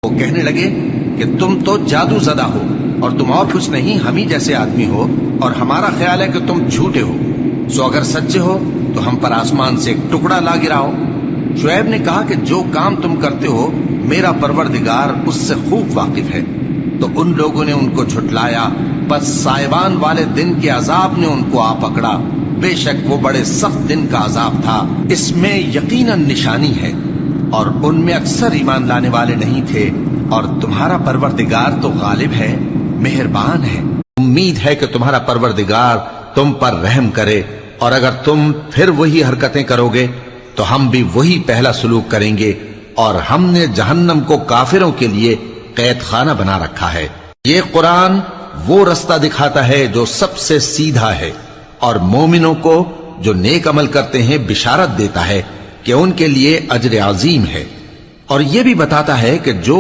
وہ کہنے لگے کہ تم تو جادو زدہ ہو اور تم اور کچھ نہیں ہم ہی جیسے آدمی ہو، اور ہمارا خیال ہے کہ تم جھوٹے ہو، سو اگر سچے ہو تو ہم پر آسمان سے ایک ٹکڑا لا گراؤ۔ شعیب نے کہا کہ جو کام تم کرتے ہو میرا پروردگار اس سے خوب واقف ہے۔ تو ان لوگوں نے ان کو جھٹلایا، بس سائبان والے دن کے عذاب نے ان کو آ پکڑا، بے شک وہ بڑے سخت دن کا عذاب تھا، اس میں یقیناً نشانی ہے، اور ان میں اکثر ایمان لانے والے نہیں تھے، اور تمہارا پروردگار تو غالب ہے، مہربان ہے۔ امید ہے کہ تمہارا پروردگار تم پر رحم کرے، اور اگر تم پھر وہی حرکتیں کرو گے تو ہم بھی وہی پہلا سلوک کریں گے، اور ہم نے جہنم کو کافروں کے لیے قید خانہ بنا رکھا ہے۔ یہ قرآن وہ رستہ دکھاتا ہے جو سب سے سیدھا ہے، اور مومنوں کو جو نیک عمل کرتے ہیں بشارت دیتا ہے کہ ان کے لیے اجر عظیم ہے، اور یہ بھی بتاتا ہے کہ جو